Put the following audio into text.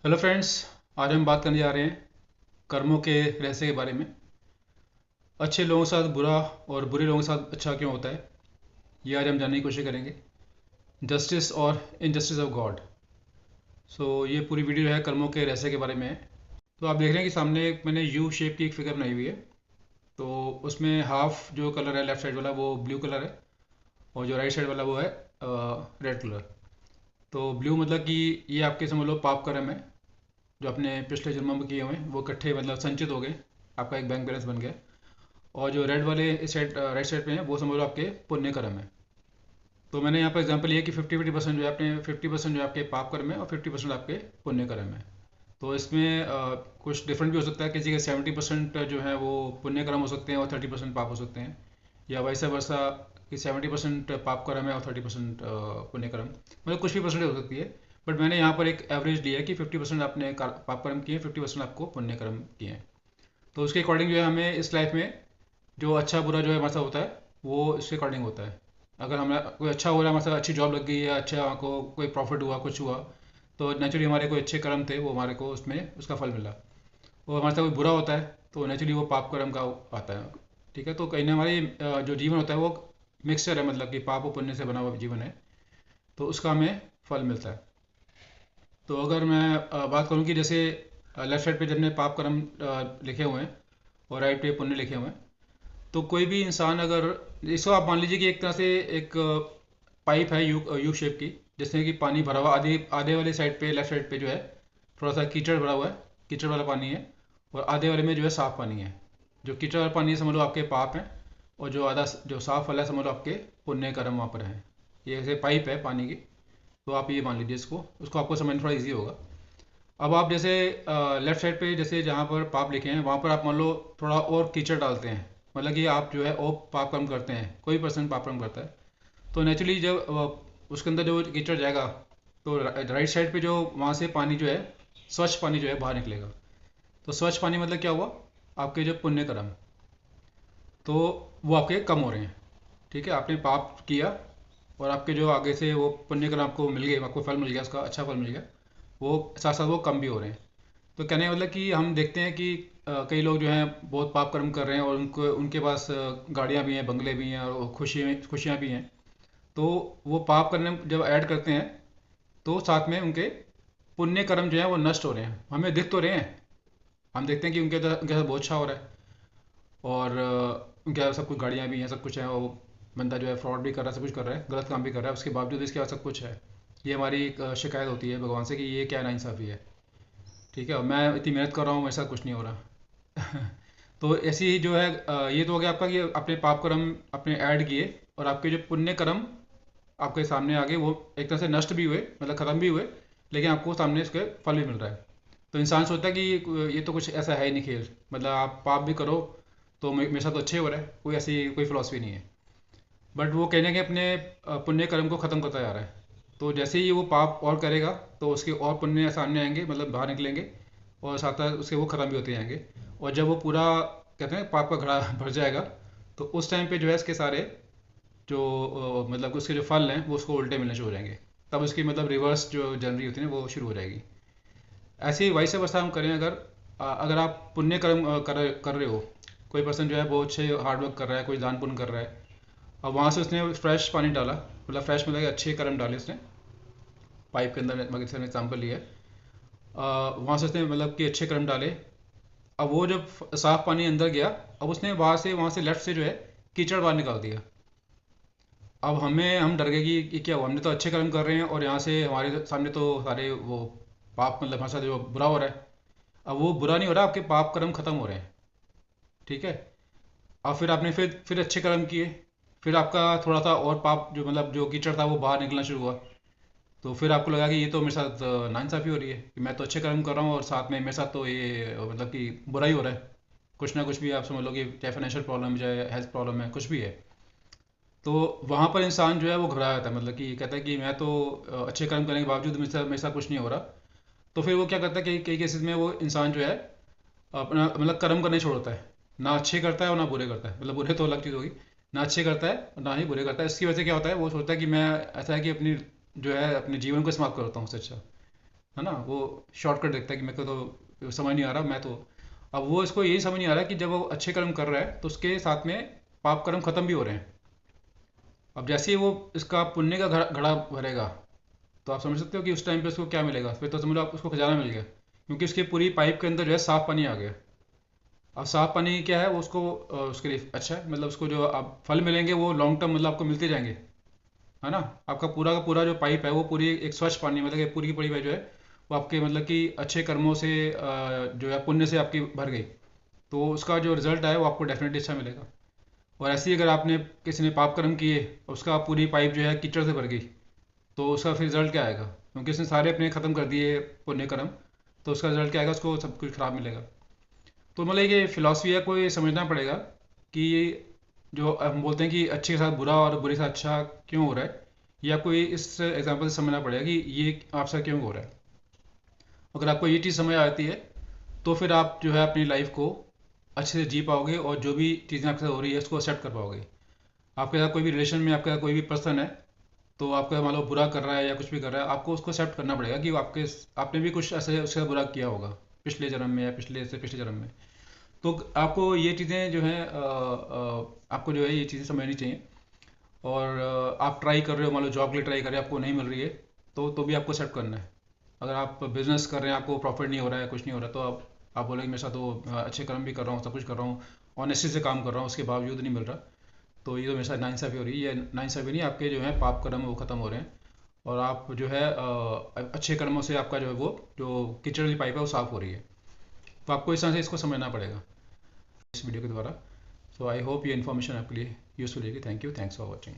Hello friends. आज हम बात करने जा रहे हैं कर्मों के रहस्य के बारे में। अच्छे लोगों के साथ बुरा और बुरे लोगों के साथ अच्छा क्यों होता है, ये आज हम जानने की कोशिश करेंगे। जस्टिस और इनजस्टिस ऑफ गॉड। ये पूरी वीडियो है कर्मों के रहस्य के बारे में है। तो आप देख रहे हैं कि सामने मैंने यू शेप की एक फिगर बनाई हुई है। तो उसमें हाफ जो कलर है लेफ्ट साइड वाला वो ब्लू कलर है, और जो राइट साइड वाला वो है रेड कलर। तो ब्लू मतलब कि ये आपके समझ लो पाप कर्म है, जो आपने पिछले जन्मों में किए हुए हैं वो इकट्ठे मतलब संचित हो गए, आपका एक बैंक बैलेंस बन गया। और जो रेड वाले इस साइड राइट साइड पे हैं वो समझ लो आपके पुण्य कर्म है। तो मैंने यहाँ पर एग्जांपल लिया कि 50-50% जो है अपने 50% जो है आपके पाप कर्म है और 50% आपके पुण्य कर्म है। तो इसमें कुछ डिफरेंट भी हो सकता है, किसी के 70% जो है वो पुण्य कर्म हो सकते हैं और 30% पाप हो सकते हैं, या वैसा वर्षा कि 70% पाप कर्म है और 30% पुण्य कर्म, मतलब कुछ भी परसेंट हो सकती है। बट मैंने यहाँ पर एक एवरेज लिया है कि 50% आपने पाप कर्म किए, 50% आपको पुण्य कर्म किए हैं। तो उसके अकॉर्डिंग जो है हमें इस लाइफ में जो अच्छा बुरा जो है हमारे साथ होता है वो इसके अकॉर्डिंग होता है। अगर हमें कोई अच्छा हो रहा है, हमारे साथ अच्छी जॉब लग गई है, अच्छा को कोई प्रॉफिट हुआ, कुछ हुआ, तो नेचुरली हमारे कोई अच्छे कर्म थे वो हमारे को उसमें उसका फल मिला। और हमारे साथ कोई बुरा होता है तो नेचुरली वो पाप कर्म का आता है। ठीक है, तो कहीं ना हमारी जो जीवन होता है वो मिक्सचर है, मतलब कि पाप और पुण्य से बना हुआ जीवन है, तो उसका हमें फल मिलता है। तो अगर मैं बात करूँ कि जैसे लेफ्ट साइड पे जितने पाप कर्म लिखे हुए हैं और राइट पे पुण्य लिखे हुए हैं, तो कोई भी इंसान अगर इसको आप मान लीजिए कि एक तरह से एक पाइप है यू यू शेप की, जिसमें कि पानी भरा हुआ आधे आधे वाले साइड पे लेफ्ट साइड पे जो है थोड़ा सा कीचड़ भरा हुआ है, कीचड़ वाला पानी है। और आधे वाले में जो है साफ पानी है। जो कीचड़ वाला पानी है समझ लो आपके पाप हैं, और जो आधा जो साफ वाला है समझ लो आपके पुण्य कर्म वहाँ पर हैं। ये ऐसे पाइप है पानी की। तो आप ये मान लीजिए इसको, उसको आपको समझना थोड़ा ईजी होगा। अब आप जैसे लेफ्ट साइड पे जैसे जहाँ पर पाप लिखे हैं वहाँ पर आप मान लो थोड़ा और कीचड़ डालते हैं, मतलब कि आप जो है और पाप कर्म करते हैं, कोई पर्सन पाप कर्म करता है, तो नेचुरली जब उसके अंदर जो कीचड़ जाएगा तो राइट साइड पे जो वहाँ से पानी जो है, स्वच्छ पानी जो है बाहर निकलेगा। तो स्वच्छ पानी मतलब क्या हुआ, आपके जो पुण्य कर्म, तो वो आपके कम हो रहे हैं। ठीक है, आपने पाप किया और आपके जो आगे से वो पुण्य कर्म आपको मिल गए, आपको फल मिल गया, उसका अच्छा फल मिल गया, वो साथ साथ वो कम भी हो रहे हैं। तो कहने का मतलब कि हम देखते हैं कि कई लोग जो हैं बहुत पाप कर्म कर रहे हैं और उनको उनके पास गाड़ियाँ भी हैं, बंगले भी हैं और खुशियाँ भी हैं। तो वो पाप करने में जब ऐड करते हैं तो साथ में उनके पुण्य कर्म जो है वो नष्ट हो रहे हैं, हमें दिख तो रहे हैं। हम देखते हैं कि उनके साथ बहुत अच्छा हो रहा है, और उनके पास सब कुछ गाड़ियाँ भी हैं, सब कुछ है, वो बंदा जो है फ्रॉड भी कर रहा है, सब कुछ कर रहा है, गलत काम भी कर रहा है, उसके बावजूद इसके पास सब कुछ है। ये हमारी एक शिकायत होती है भगवान से कि ये क्या नाइंसाफ़ी है। ठीक है, और मैं इतनी मेहनत कर रहा हूँ, मेरे साथ कुछ नहीं हो रहा। तो ऐसी ही जो है ये तो हो गया आपका कि अपने पाप कर्म अपने ऐड किए, और आपके जो पुण्य कर्म आपके सामने आ गए, वो एक तरह से नष्ट भी हुए, मतलब ख़त्म भी हुए, लेकिन आपको सामने इसके फल भी मिल रहा है। तो इंसान सोचता है कि ये तो कुछ ऐसा है ही नहीं खेल, मतलब आप पाप भी करो तो मेरे साथ तो अच्छे हो रहा है, कोई ऐसी कोई फिलॉसफी नहीं है। बट वो कहने के अपने पुण्य कर्म को ख़त्म करता जा रहा है। तो जैसे ही वो पाप और करेगा तो उसके और पुण्य सामने आएंगे, मतलब बाहर निकलेंगे, और साथ साथ उसके वो ख़त्म भी होते जाएंगे। और जब वो पूरा कहते हैं पाप का घड़ा भर जाएगा, तो उस टाइम पे जो है इसके सारे जो मतलब उसके जो फल हैं वो उसको उल्टे मिलने शुरू हो जाएंगे। तब उसकी मतलब रिवर्स जो जर्नी होती है ना वो शुरू हो जाएगी। ऐसे ही वाइस वर्सा हम करें, अगर अगर आप पुण्य कर्म कर रहे हो, कोई पर्सन जो है बहुत अच्छे हार्ड वर्क कर रहा है, कोई दान पुण्य कर रहा है, अब वहाँ से उसने फ्रेश पानी डाला, मतलब फ्रेश मतलब कि अच्छे कर्म डाले उसने, पाइप के अंदर मगर से एग्जाम्पल लिया है, वहाँ से उसने मतलब कि अच्छे कर्म डाले। अब वो जब साफ पानी अंदर गया, अब उसने वहाँ से लेफ्ट से जो है कीचड़ बाहर निकाल दिया। अब हम डर गए कि क्या हुआ, हमने तो अच्छे कर्म कर रहे हैं और यहाँ से हमारे सामने तो सारे वो पाप, मतलब हमारे साथ जो बुरा हो रहा है। अब वो बुरा नहीं हो रहा, आपके पाप कर्म खत्म हो रहे हैं। ठीक है, अब फिर आपने फिर अच्छे कर्म किए, फिर आपका थोड़ा सा और पाप जो मतलब जो कीचड़ था वो बाहर निकलना शुरू हुआ। तो फिर आपको लगा कि ये तो मेरे साथ नाइंसाफ़ी हो रही है कि मैं तो अच्छे कर्म कर रहा हूँ और साथ में मेरे साथ तो ये मतलब कि बुरा ही हो रहा है। कुछ ना कुछ भी आप समझ लो कि चाहे फाइनेंशियल प्रॉब्लम, चाहे हेल्थ प्रॉब्लम है, कुछ भी है। तो वहाँ पर इंसान जो है वो घबरा जाता है, मतलब कि कहता है कि मैं तो अच्छे कर्म करने के बावजूद मेरे साथ कुछ नहीं हो रहा। तो फिर वो क्या करता है कि कई केसेस में वो इंसान जो है अपना मतलब कर्म करने छोड़ता है, ना अच्छे करता है और ना बुरे करता है, मतलब बुरे तो अलग चीज़ होगी, ना अच्छे करता है और ना ही बुरे करता है। इसकी वजह से क्या होता है, वो सोचता है कि मैं ऐसा है कि अपनी जो है अपने जीवन को समाप्त करता हूँ उससे अच्छा। है ना, वो शॉर्टकट देखता है कि मेरे को तो समझ नहीं आ रहा, मैं तो, अब वो इसको यही समझ नहीं आ रहा कि जब वो अच्छे कर्म कर रहा है तो उसके साथ में पाप कर्म खत्म भी हो रहे हैं। अब जैसे ही वो इसका पुण्य का घड़ा भरेगा, तो आप समझ सकते हो कि उस टाइम पे उसको क्या मिलेगा, फिर तो समझ लो आप उसको खजाना मिल गया, क्योंकि उसकी पूरी पाइप के अंदर जो है साफ पानी आ गया। अब साफ पानी क्या है वो उसको उसके लिए अच्छा है, मतलब उसको जो आप फल मिलेंगे वो लॉन्ग टर्म मतलब आपको मिलते जाएंगे, है ना। आपका पूरा का पूरा जो पाइप है वो पूरी एक स्वच्छ पानी, मतलब कि पूरी की पूरी पाइप जो है वो आपके मतलब कि अच्छे कर्मों से जो है पुण्य से आपकी भर गई, तो उसका जो रिजल्ट आए वो आपको डेफिनेटली अच्छा मिलेगा। और ऐसे ही अगर आपने किसी ने पाप कर्म किए, उसका पूरी पाइप जो है कीचड़ से भर गई, तो उसका फिर रिजल्ट क्या आएगा, क्योंकि उसने सारे अपने ख़त्म कर दिए पुण्य कर्म, तो उसका रिजल्ट क्या आएगा, उसको सब कुछ खराब मिलेगा। तो मतलब ये फिलॉसफी है, कोई समझना पड़ेगा कि जो हम बोलते हैं कि अच्छे के साथ बुरा और बुरे के साथ अच्छा क्यों हो रहा है, या कोई इस एग्जांपल से समझना पड़ेगा कि ये आपसे क्यों हो रहा है। अगर आपको ये चीज़ समझ आती है तो फिर आप जो है अपनी लाइफ को अच्छे से जी पाओगे, और जो भी चीज़ें आपके साथ हो रही है उसको एक्सेप्ट कर पाओगे। आपके साथ कोई भी रिलेशन में आपके साथ कोई भी पर्सन है, तो आपका मान लो बुरा कर रहा है या कुछ भी कर रहा है, आपको उसको एक्सेप्ट करना पड़ेगा कि वो आपने भी कुछ ऐसे उसके साथ बुरा किया होगा पिछले जन्म में या पिछले से पिछले जन्म में। तो आपको ये चीज़ें जो हैं आपको जो है ये चीज़ें समझनी चाहिए। और आप ट्राई कर रहे हो, मान लो जॉब के लिए ट्राई कर रहे हो, आपको नहीं मिल रही है, तो भी आपको एक्सेप्ट करना है। अगर आप बिजनेस कर रहे हैं, आपको प्रॉफिट नहीं हो रहा है, कुछ नहीं हो रहा, तो आप बोलेंगे मेरे साथ तो अच्छे कर्म भी कर रहा हूँ, सब कुछ कर रहा हूँ, ऑनेस्टी से काम कर रहा हूँ, उसके बावजूद नहीं मिल रहा, तो ये तो मेरे साथ नाइंसाफ़ी हो रही है। ये नाइंसाफ़ी नहीं, आपके जो है पाप कर्म वो ख़त्म हो रहे हैं, और आप जो है अच्छे कर्मों से आपका जो है वो जो कीचड़ वाली पाइप है वो साफ़ हो रही है। तो आपको इस तरह से इसको समझना पड़ेगा इस वीडियो के द्वारा। सो आई होप ये इन्फॉर्मेशन आपके लिए यूज़फुल रहेगी। Thank you, thanks for watching.